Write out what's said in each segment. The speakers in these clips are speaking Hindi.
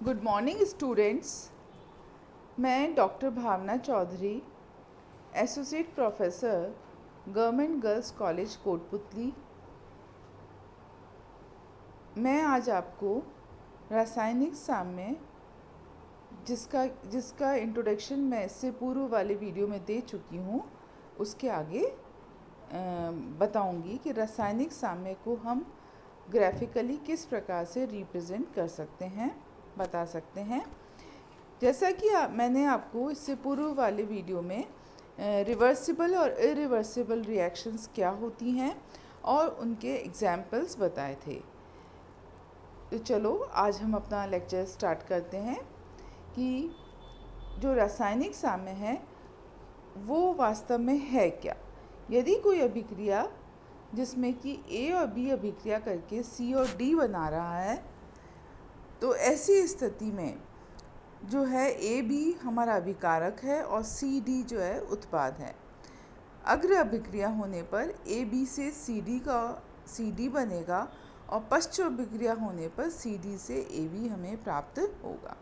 Good morning students. मैं doctor Bhavna Choudhary, associate professor, government girls college Kotputli. मैं आज आपको रासायनिक साम्य जिसका इंट्रोडक्शन मैं इससे पूर्व वाले वीडियो में दे चुकी हूँ, उसके आगे बताऊंगी कि रासायनिक साम्य को हम ग्राफिकली किस प्रकार से रिप्रेजेंट कर सकते हैं, बता सकते हैं। जैसा कि मैंने आपको इससे पूर्व वाले वीडियो में रिवर्सिबल और इरिवर्सिबल रिएक्शंस क्या होती हैं और उनके एग्जाम्पल्स बताए थे। तो चलो आज हम अपना लेक्चर स्टार्ट करते हैं कि जो रासायनिक साम्य है वो वास्तव में है क्या। यदि कोई अभिक्रिया जिसमें कि ए और बी अभिक्रिया करके सी और डी बना रहा है, तो ऐसी स्थिति में जो है ए बी हमारा अभिकारक है और सी डी जो है उत्पाद है। अग्र अभिक्रिया होने पर ए बी से सी डी बनेगा और पश्च अभिक्रिया होने पर सी डी से ए बी हमें प्राप्त होगा।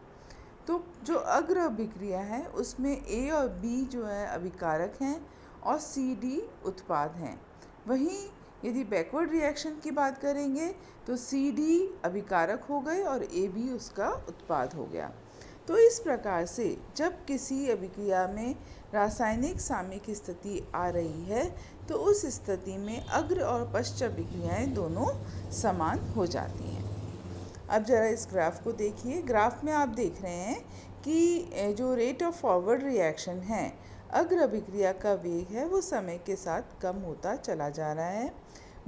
तो जो अग्र अभिक्रिया है उसमें ए और बी जो है अभिकारक हैं और सी डी उत्पाद हैं। वहीं यदि बैकवर्ड रिएक्शन की बात करेंगे तो सी डी अभिकारक हो गए और ए बी उसका उत्पाद हो गया। तो इस प्रकार से जब किसी अभिक्रिया में रासायनिक साम्य की स्थिति आ रही है तो उस स्थिति में अग्र और पश्च अभिक्रियाएं दोनों समान हो जाती हैं। अब जरा इस ग्राफ को देखिए। ग्राफ में आप देख रहे हैं कि जो रेट ऑफ फॉरवर्ड रिएक्शन है, अग्र अभिक्रिया का वेग है वो समय के साथ कम होता चला जा रहा है।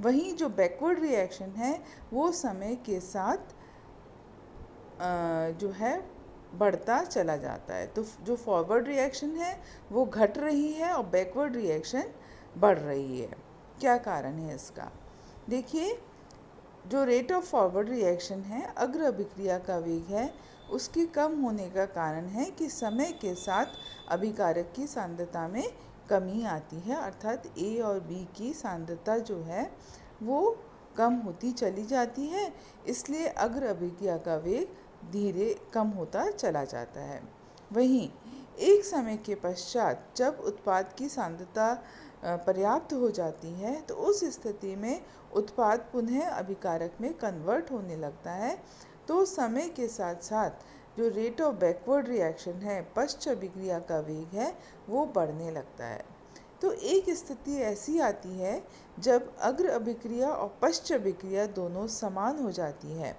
वहीं जो बैकवर्ड रिएक्शन है वो समय के साथ जो है बढ़ता चला जाता है। तो जो फॉरवर्ड रिएक्शन है वो घट रही है और बैकवर्ड रिएक्शन बढ़ रही है। क्या कारण है इसका? देखिए, जो रेट ऑफ फॉरवर्ड रिएक्शन है, अग्र अभिक्रिया का वेग है, उसके कम होने का कारण है कि समय के साथ अभिकारक की सांद्रता में कमी आती है, अर्थात ए और बी की सांद्रता जो है वो कम होती चली जाती है। इसलिए अग्र अभिक्रिया का वेग धीरे कम होता चला जाता है। वहीं एक समय के पश्चात जब उत्पाद की सांद्रता पर्याप्त हो जाती है तो उस स्थिति में उत्पाद पुनः अभिकारक में कन्वर्ट होने लगता है। तो समय के साथ साथ जो रेट ऑफ बैकवर्ड रिएक्शन है, पश्च अभिक्रिया का वेग है, वो बढ़ने लगता है। तो एक स्थिति ऐसी आती है जब अग्र अभिक्रिया और पश्च अभिक्रिया दोनों समान हो जाती है।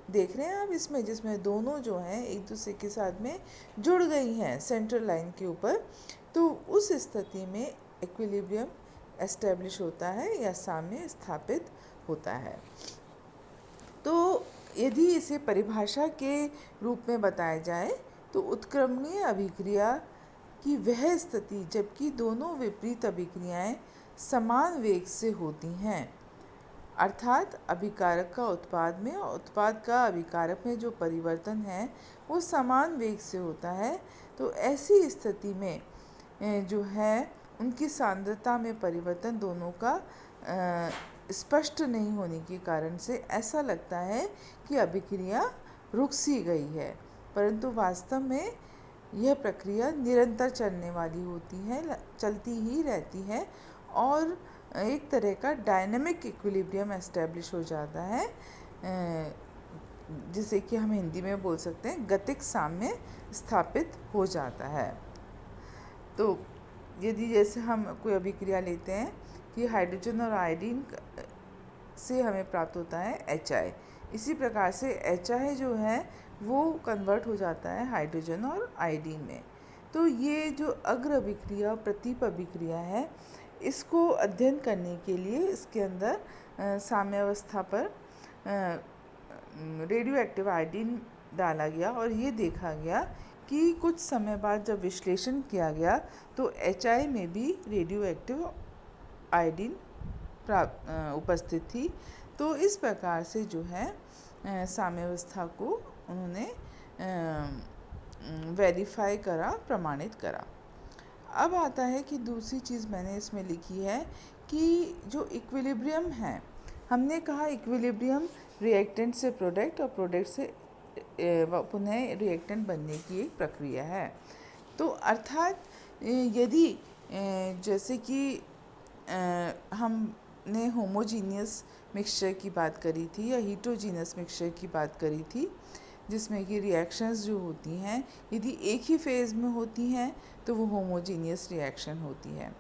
देख रहे हैं आप इसमें, जिसमें दोनों जो हैं एक दूसरे के साथ में जुड़ गई हैं सेंट्रल लाइन के ऊपर। तो उस स्थिति में इक्विलिब्रियम एस्टेब्लिश होता है या साम्य स्थापित होता है। तो यदि इसे परिभाषा के रूप में बताया जाए तो उत्क्रमणीय अभिक्रिया की वह स्थिति जबकि दोनों विपरीत अभिक्रियाएं समान वेग से होती हैं, अर्थात अभिकारक का उत्पाद में और उत्पाद का अभिकारक में जो परिवर्तन है वो समान वेग से होता है। तो ऐसी स्थिति में जो है उनकी सांद्रता में परिवर्तन दोनों का स्पष्ट नहीं होने के कारण से ऐसा लगता है कि अभिक्रिया रुक सी गई है, परंतु वास्तव में यह प्रक्रिया निरंतर चलने वाली होती है, चलती ही रहती है और एक तरह का डायनेमिक इक्विलिब्रियम एस्टेब्लिश हो जाता है, जिसे कि हम हिंदी में बोल सकते हैं गतिक साम्य स्थापित हो जाता है। तो यदि जैसे हम कोई अभिक्रिया लेते हैं कि हाइड्रोजन और आयोडीन से हमें प्राप्त होता है HI, इसी प्रकार से HI जो है वो कन्वर्ट हो जाता है हाइड्रोजन और आयोडीन में। तो ये जो अग्र अभिक्रिया प्रतीप अभिक्रिया है, इसको अध्ययन करने के लिए इसके अंदर साम्यावस्था पर रेडियो एक्टिव आयोडीन डाला गया और ये देखा गया कि कुछ समय बाद जब विश्लेषण किया गया तो HI में भी रेडियो एक्टिव आयोडीन उपस्थित थी। तो इस प्रकार से जो है साम्यावस्था को उन्होंने वेरीफाई करा, प्रमाणित करा। अब आता है कि दूसरी चीज़ मैंने इसमें लिखी है कि जो इक्विलिब्रियम है, हमने कहा इक्विलिब्रियम रिएक्टेंट से प्रोडक्ट और प्रोडक्ट से पुनः रिएक्टेंट बनने की एक प्रक्रिया है। तो अर्थात यदि जैसे कि हमने होमोजीनियस मिक्सचर की बात करी थी या हीटरोजीनियस मिक्सचर की बात करी थी, जिसमें कि रिएक्शंस जो होती हैं यदि एक ही फेज़ में होती हैं तो वो होमोजीनियस रिएक्शन होती है,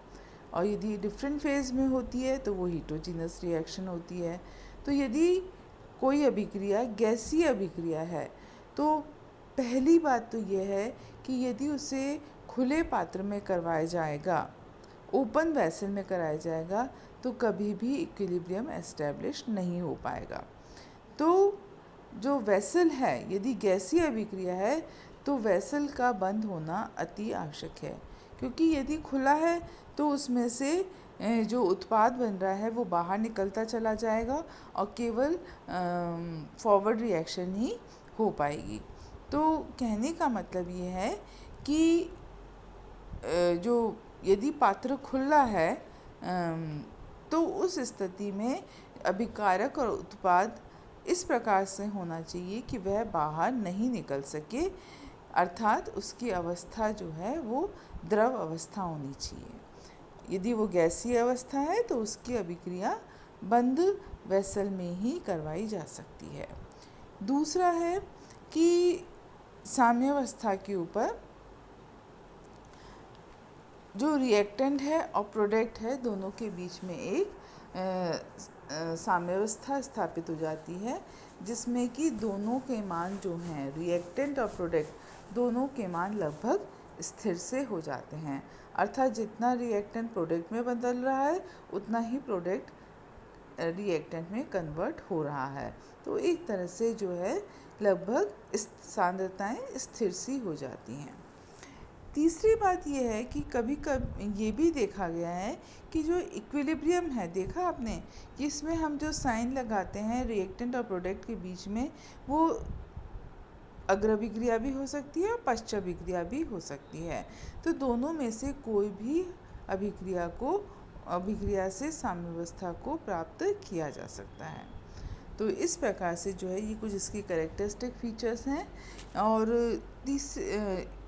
और यदि डिफरेंट फेज़ में होती है तो वो हीटरोजीनियस रिएक्शन होती है। तो यदि कोई अभिक्रिया गैसीय अभिक्रिया है तो पहली बात तो यह है कि यदि उसे खुले पात्र में करवाया जाएगा, ओपन वेसल में कराया जाएगा, तो कभी भी इक्विलिब्रियम एस्टेब्लिश नहीं हो पाएगा। तो जो वेसल है, यदि गैसीय अभिक्रिया है तो वेसल का बंद होना अति आवश्यक है, क्योंकि यदि खुला है तो उसमें से जो उत्पाद बन रहा है वो बाहर निकलता चला जाएगा और केवल फॉरवर्ड रिएक्शन ही हो पाएगी। तो कहने का मतलब ये है कि जो यदि पात्र खुला है तो उस स्थिति में अभिकारक और उत्पाद इस प्रकार से होना चाहिए कि वह बाहर नहीं निकल सके, अर्थात उसकी अवस्था जो है वो द्रव अवस्था होनी चाहिए। यदि वो गैसीय अवस्था है तो उसकी अभिक्रिया बंद वेसल में ही करवाई जा सकती है। दूसरा है कि साम्यावस्था के ऊपर जो रिएक्टेंट है और प्रोडक्ट है दोनों के बीच में एक साम्यावस्था स्थापित हो जाती है, जिसमें कि दोनों के मान जो हैं, रिएक्टेंट और प्रोडक्ट दोनों के मान लगभग स्थिर से हो जाते हैं। अर्थात जितना रिएक्टेंट प्रोडक्ट में बदल रहा है उतना ही प्रोडक्ट रिएक्टेंट में कन्वर्ट हो रहा है। तो एक तरह से जो है लगभग सांद्रताएं स्थिर सी हो जाती हैं। तीसरी बात यह है कि कभी कभी ये भी देखा गया है कि जो इक्विलिब्रियम है, देखा आपने कि इसमें हम जो साइन लगाते हैं रिएक्टेंट और प्रोडक्ट के बीच में, वो अग्रभिक्रिया भी हो सकती है और पश्चाभिक्रिया भी हो सकती है। तो दोनों में से कोई भी अभिक्रिया से साम्यावस्था को प्राप्त किया जा सकता है। तो इस प्रकार से जो है ये कुछ इसकी कैरेक्टरिस्टिक फीचर्स हैं। और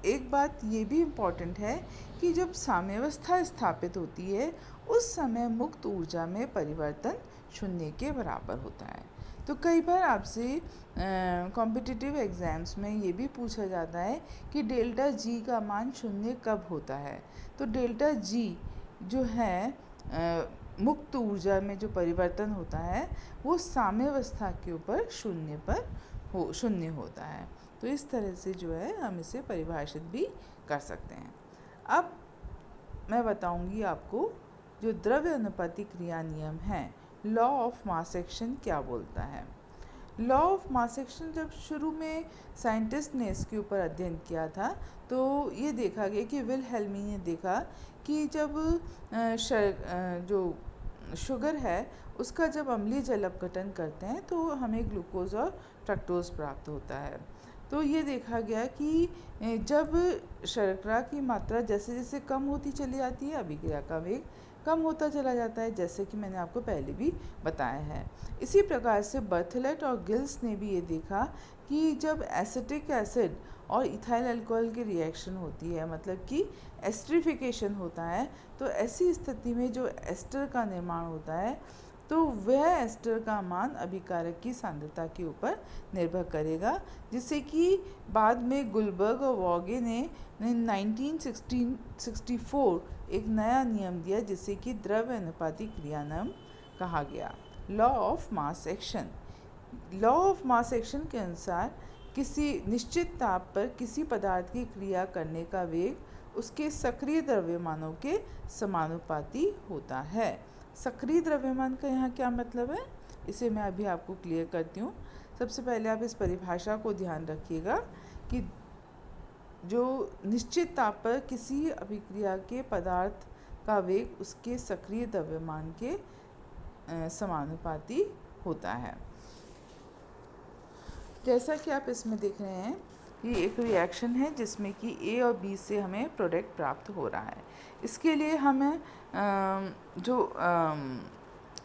एक बात ये भी इम्पॉर्टेंट है कि जब साम्यावस्था स्थापित होती है उस समय मुक्त ऊर्जा में परिवर्तन शून्य के बराबर होता है। तो कई बार आपसे कॉम्पिटिटिव एग्ज़ाम्स में ये भी पूछा जाता है कि डेल्टा जी का मान शून्य कब होता है। तो डेल्टा जी जो है मुक्त ऊर्जा में जो परिवर्तन होता है वो साम्यावस्था के ऊपर शून्य होता है। तो इस तरह से जो है हम इसे परिभाषित भी कर सकते हैं। अब मैं बताऊंगी आपको जो द्रव्य अनुपाती क्रिया नियम है, लॉ ऑफ मास एक्शन क्या बोलता है। लॉ ऑफ मास एक्शन जब शुरू में साइंटिस्ट ने इसके ऊपर अध्ययन किया था तो ये देखा गया कि विल्हेल्मी ने देखा कि जब जो शुगर है उसका जब अम्लीय जल अपघटन करते हैं तो हमें ग्लूकोज और फ्रक्टोज प्राप्त होता है। तो ये देखा गया कि जब शर्करा की मात्रा जैसे जैसे कम होती चली जाती है, अभिक्रिया का वेग कम होता चला जाता है, जैसे कि मैंने आपको पहले भी बताया है। इसी प्रकार से बर्थेलेट और गिल्स ने भी ये देखा कि जब एसिटिक एसिड और इथाइल अल्कोहल की रिएक्शन होती है, मतलब कि एस्टरिफिकेशन होता है, तो ऐसी स्थिति में जो एस्टर का निर्माण होता है तो वह एस्टर का मान अभिकारक की सांद्रता के ऊपर निर्भर करेगा, जिससे कि बाद में गुलबर्ग और वॉगे ने 1964 एक नया नियम दिया जिसे कि द्रव्य अनुपाती क्रिया नियम कहा गया, law of mass action. Law of mass action के अनुसार किसी निश्चित ताप पर किसी पदार्थ की क्रिया करने का वेग उसके सक्रिय द्रव्यमानों के समानुपाती होता है। सक्रिय द्रव्यमान का यहाँ क्या मतलब है, इसे मैं अभी आपको क्लियर करती हूँ। सबसे पहले आप इस परिभाषा को ध्यान रखिएगा कि जो निश्चित ताप पर किसी अभिक्रिया के पदार्थ का वेग उसके सक्रिय द्रव्यमान के समानुपाती होता है। जैसा कि आप इसमें देख रहे हैं, ये एक रिएक्शन है जिसमें कि ए और बी से हमें प्रोडक्ट प्राप्त हो रहा है। इसके लिए हमें जो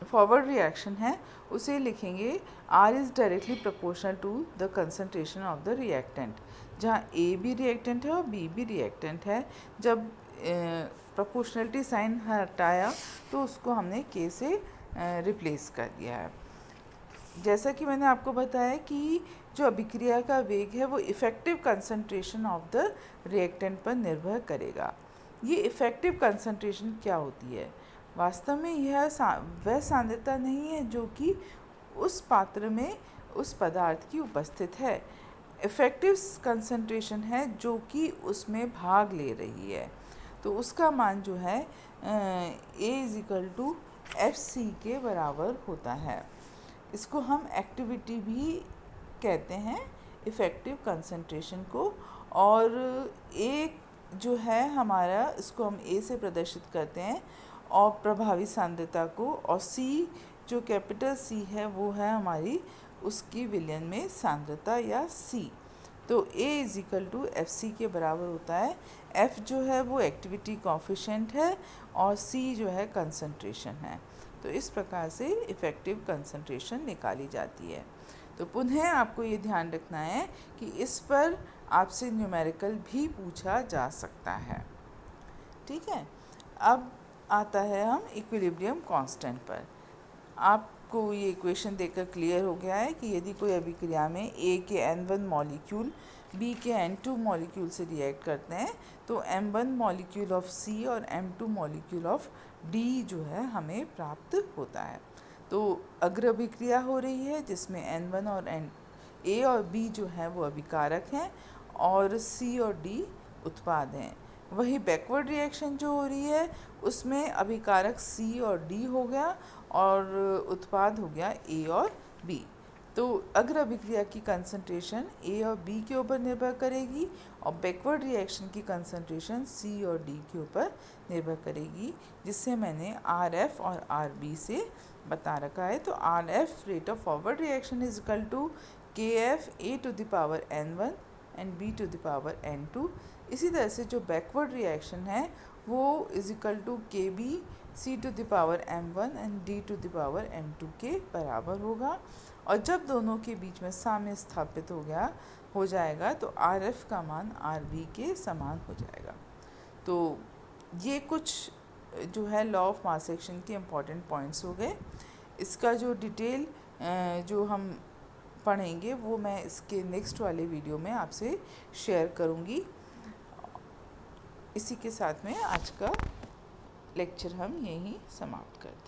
फॉरवर्ड रिएक्शन है उसे लिखेंगे R is directly proportional to the concentration of the reactant, जहाँ A भी रिएक्टेंट है और B भी रिएक्टेंट है। जब प्रोपोर्शनलिटी साइन हटाया तो उसको हमने K से रिप्लेस कर दिया है। जैसा कि मैंने आपको बताया कि जो अभिक्रिया का वेग है वो effective concentration of the reactant पर निर्भर करेगा। ये इफ़ेक्टिव कंसंट्रेशन क्या होती है? वास्तव में यह वह सांद्रता नहीं है जो कि उस पात्र में उस पदार्थ की उपस्थित है। इफ़ेक्टिव कंसंट्रेशन है जो कि उसमें भाग ले रही है। तो उसका मान जो है A=FC के बराबर होता है। इसको हम एक्टिविटी भी कहते हैं, इफ़ेक्टिव कंसंट्रेशन को। और ए जो है हमारा, इसको हम ए से प्रदर्शित करते हैं और प्रभावी सांद्रता को, और सी जो कैपिटल सी है वो है हमारी उसकी विलयन में सांद्रता या सी। तो A=FC के बराबर होता है। F जो है वो एक्टिविटी कोफिशिएंट है और C जो है कंसंट्रेशन है। तो इस प्रकार से इफ़ेक्टिव कंसंट्रेशन निकाली जाती है। तो पुनः आपको ये ध्यान रखना है कि इस पर आपसे न्यूमेरिकल भी पूछा जा सकता है। ठीक है, अब आता है हम इक्विलिब्रियम कांस्टेंट पर। आपको ये इक्वेशन देखकर क्लियर हो गया है कि यदि कोई अभिक्रिया में A के N1 मॉलिक्यूल B के N2 मॉलिक्यूल से रिएक्ट करते हैं तो M1 मॉलिक्यूल ऑफ C और M2 मॉलिक्यूल ऑफ D जो है हमें प्राप्त होता है। तो अग्र अभिक्रिया हो रही है जिसमें N1 और A और B जो है वो अभिकारक हैं और C और D उत्पाद हैं। वही बैकवर्ड रिएक्शन जो हो रही है उसमें अभिकारक C और D हो गया और उत्पाद हो गया A और B। तो अग्र अभिक्रिया की कंसंट्रेशन A और B के ऊपर निर्भर करेगी और बैकवर्ड रिएक्शन की कंसंट्रेशन C और D के ऊपर निर्भर करेगी, जिससे मैंने RF और RB से बता रखा है। तो RF rate of forward reaction is equal to KF A⁴ and B⁴ इसी तरह से जो बैकवर्ड रिएक्शन है वो is equal to KB C⁴ and D⁴ के बराबर होगा। और जब दोनों के बीच में साम्य स्थापित हो जाएगा तो RF का मान RB के समान हो जाएगा। तो ये कुछ जो है लॉ ऑफ मास एक्शन के इम्पॉर्टेंट पॉइंट्स हो गए। इसका जो डिटेल जो हम पढ़ेंगे वो मैं इसके नेक्स्ट वाले वीडियो में आपसे शेयर करूँगी। इसी के साथ में आज का लेक्चर हम यहीं समाप्त करते हैं।